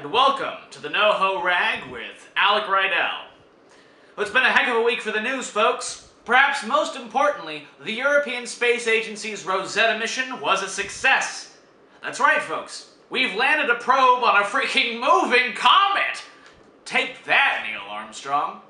and welcome to the NoHo Rag with Alec Rydell. Well, it's been a heck of a week for the news, folks. Perhaps most importantly, the European Space Agency's Rosetta mission was a success. That's right, folks. We've landed a probe on a freaking moving comet! Take that, Neil Armstrong.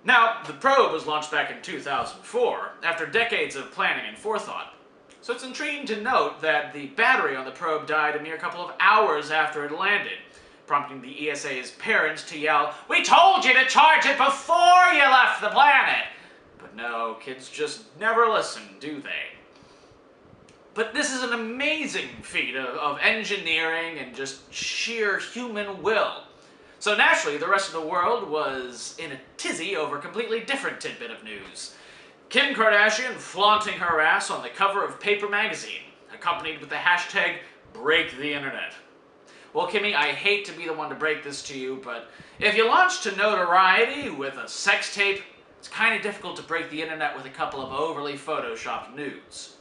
Now, the probe was launched back in 2004, after decades of planning and forethought. So it's intriguing to note that the battery on the probe died a mere couple of hours after it landed, prompting the ESA's parents to yell, "We told you to charge it before you left the planet!" But no, kids just never listen, do they? But this is an amazing feat of engineering and just sheer human will. So naturally, the rest of the world was in a tizzy over a completely different tidbit of news. Kim Kardashian flaunting her ass on the cover of Paper magazine, accompanied with the hashtag #BreakTheInternet. Well, Kimmy, I hate to be the one to break this to you, but if you launch to notoriety with a sex tape, it's kind of difficult to break the internet with a couple of overly photoshopped nudes.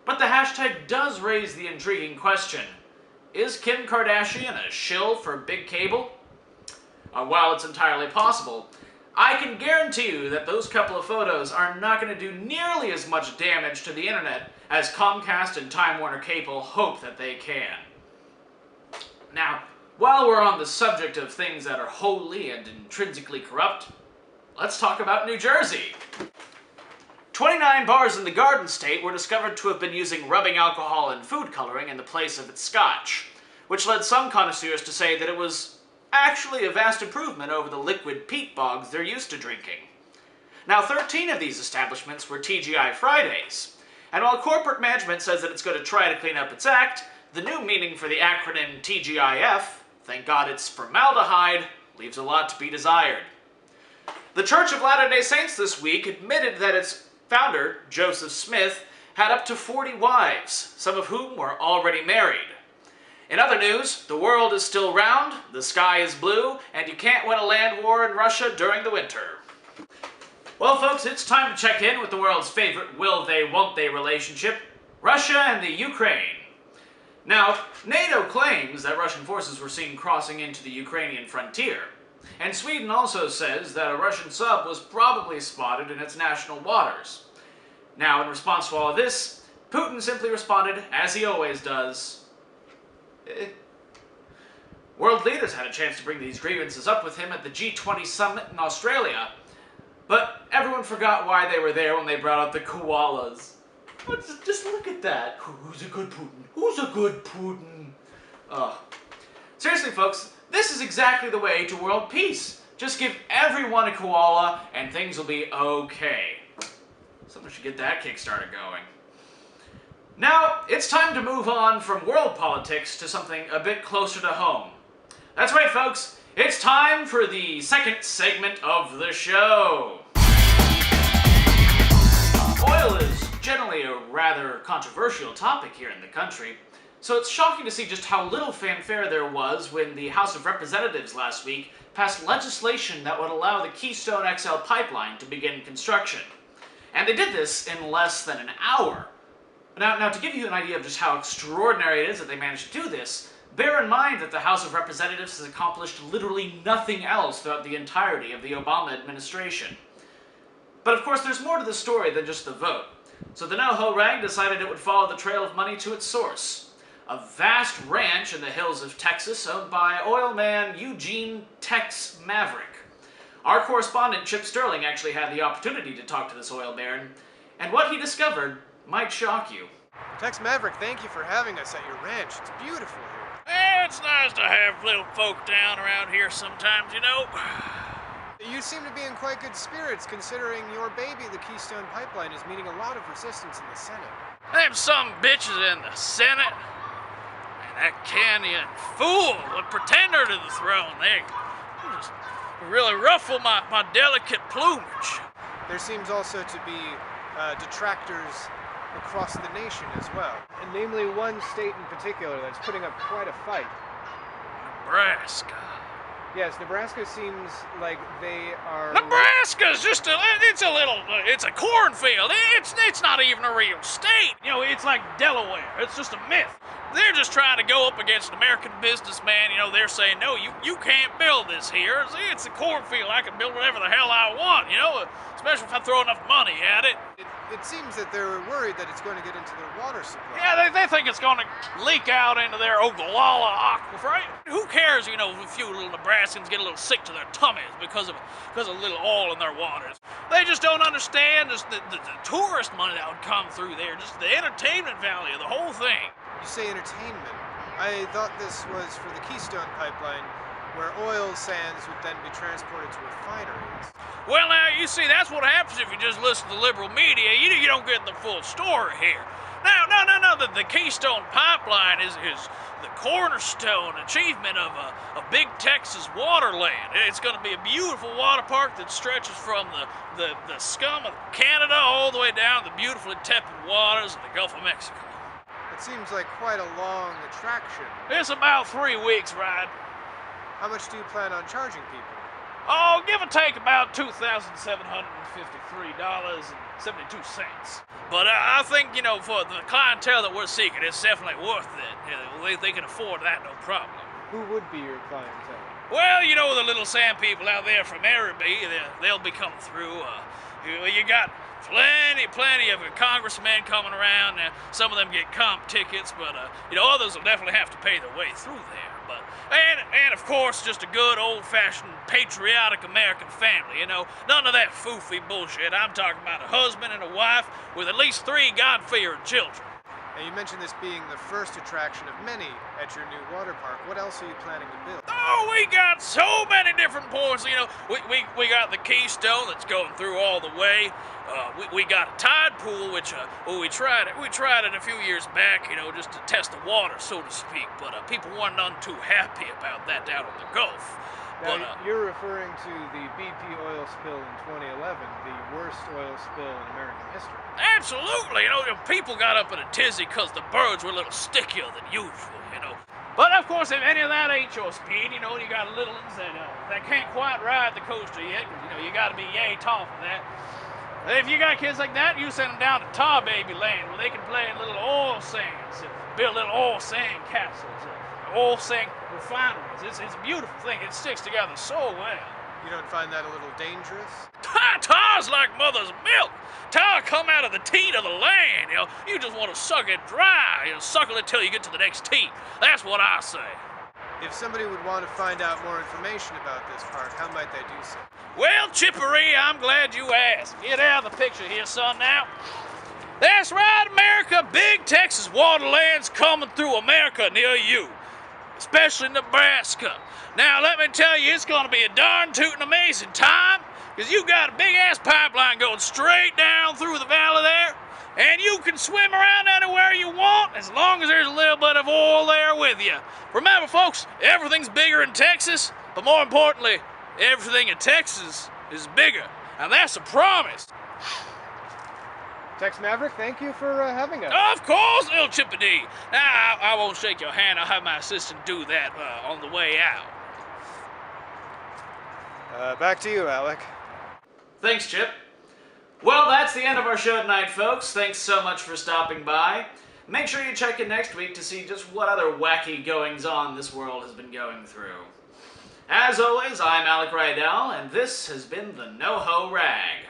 But the hashtag does raise the intriguing question, is Kim Kardashian a shill for big cable? While it's entirely possible, I can guarantee you that those couple of photos are not going to do nearly as much damage to the internet as Comcast and Time Warner Cable hope that they can. Now, while we're on the subject of things that are wholly and intrinsically corrupt, let's talk about New Jersey. 29 bars in the Garden State were discovered to have been using rubbing alcohol and food coloring in the place of its scotch, which led some connoisseurs to say that it was actually a vast improvement over the liquid peat bogs they're used to drinking. Now, 13 of these establishments were TGI Fridays, and while corporate management says that it's going to try to clean up its act, the new meaning for the acronym TGIF, thank God it's formaldehyde, leaves a lot to be desired. The Church of Latter-day Saints this week admitted that its founder, Joseph Smith, had up to 40 wives, some of whom were already married. In other news, the world is still round, the sky is blue, and you can't win a land war in Russia during the winter. Well, folks, it's time to check in with the world's favorite will-they-won't-they relationship, Russia and the Ukraine. Now, NATO claims that Russian forces were seen crossing into the Ukrainian frontier, and Sweden also says that a Russian sub was probably spotted in its national waters. Now, in response to all of this, Putin simply responded, as he always does, World leaders had a chance to bring these grievances up with him at the G20 summit in Australia, but everyone forgot why they were there when they brought up the koalas. Just look at that. Who's a good Putin? Who's a good Putin? Ugh. Seriously, folks, this is exactly the way to world peace. Just give everyone a koala and things will be okay. Someone should get that Kickstarter going. Now, it's time to move on from world politics to something a bit closer to home. That's right, folks. It's time for the second segment of the show. Oil is generally a rather controversial topic here in the country, so it's shocking to see just how little fanfare there was when the House of Representatives last week passed legislation that would allow the Keystone XL pipeline to begin construction. And they did this in less than an hour. Now, to give you an idea of just how extraordinary it is that they managed to do this, bear in mind that the House of Representatives has accomplished literally nothing else throughout the entirety of the Obama administration. But of course, there's more to the story than just the vote. So the NoHo Rag decided it would follow the trail of money to its source. A vast ranch in the hills of Texas owned by oil man Eugene Tex Maverick. Our correspondent Chip Sterling actually had the opportunity to talk to this oil baron, and what he discovered might shock you. Tex Maverick, thank you for having us at your ranch. It's beautiful here. Yeah, it's nice to have little folk down around here sometimes, you know. You seem to be in quite good spirits, considering your baby, the Keystone Pipeline, is meeting a lot of resistance in the Senate. Them some bitches in the Senate, and that Canyon fool would pretend her to the throne. They just really ruffle my delicate plumage. There seems also to be detractors across the nation as well, and namely one state in particular that's putting up quite a fight. Nebraska. Yes, Nebraska seems like they are... Nebraska's just it's a cornfield. It's not even a real state. You know, it's like Delaware. It's just a myth. They're just trying to go up against an American businessman. You know, they're saying, no, you can't build this here. See, it's a cornfield. I can build whatever the hell I want, you know, especially if I throw enough money at it. It seems that they're worried that it's going to get into their water supply. Yeah, they think it's going to leak out into their Ogallala aquifer. Who cares, you know, if a few little Nebraskans get a little sick to their tummies because of a little oil in their waters. They just don't understand just the tourist money that would come through there, just the entertainment value of the whole thing. You say entertainment. I thought this was for the Keystone pipeline, where oil sands would then be transported to refineries. Well, now, you see, that's what happens if you just listen to the liberal media. You don't get the full story here. Now, no, the Keystone Pipeline is the cornerstone achievement of a big Texas Waterland. It's going to be a beautiful water park that stretches from the scum of Canada all the way down to the beautifully tepid waters of the Gulf of Mexico. It seems like quite a long attraction. It's about 3 weeks ride. How much do you plan on charging people? Oh, give or take about $2,753.72. But I think, you know, for the clientele that we're seeking, it's definitely worth it. You know, they can afford that, no problem. Who would be your clientele? Well, you know, the little sand people out there from Araby, they'll be coming through. You got plenty of congressmen coming around. Now, some of them get comp tickets, but, you know, others will definitely have to pay their way through there. But and of course, just a good old-fashioned patriotic American family, you know, none of that foofy bullshit. I'm talking about a husband and a wife with at least 3 God-fearing children. Now, you mentioned this being the first attraction of many at your new water park. What else are you planning to build? Oh, we got so many different points. You know, we got the Keystone that's going through all the way. We got a tide pool, which we tried it a few years back, you know, just to test the water, so to speak. But people weren't none too happy about that down in the Gulf. Now, But you're referring to the BP oil spill in 2011, the worst oil spill in American history. absolutely, you know, people got up in a tizzy because the birds were a little stickier than usual, you know. But of course, if any of that ain't your speed, you know, you got little ones that can't quite ride the coaster yet, because, you know, you got to be yay tall for that. If you got kids like that, you send them down to Tar Baby Land, where they can play in little oil sands, build little oil sand castles, oil sand refineries. It's a beautiful thing. It sticks together so well. You don't find that a little dangerous? Tar's like mother's milk. Tar come out of the teat of the land, you know. You just want to suck it dry, you know, suckle it till you get to the next teat. That's what I say. If somebody would want to find out more information about this park, how might they do so? Well, Chippery, I'm glad you asked. Get out of the picture here, son, now. That's right, America. Big Texas Waterland's coming through America near you, especially Nebraska. Now, let me tell you, it's going to be a darn tootin' amazing time, because you got a big-ass pipeline going straight down through the valley there, and you can swim around anywhere you want as long as there's a little bit of oil there with you. Remember, folks, everything's bigger in Texas, but more importantly, everything in Texas is bigger, and that's a promise. Tex Maverick, thank you for having us. Of course, little Chippity. Now, I won't shake your hand. I'll have my assistant do that on the way out. Back to you, Alec. Thanks, Chip. Well, that's the end of our show tonight, folks. Thanks so much for stopping by. Make sure you check in next week to see just what other wacky goings-on this world has been going through. As always, I'm Alec Rydell, and this has been the NoHo Rag.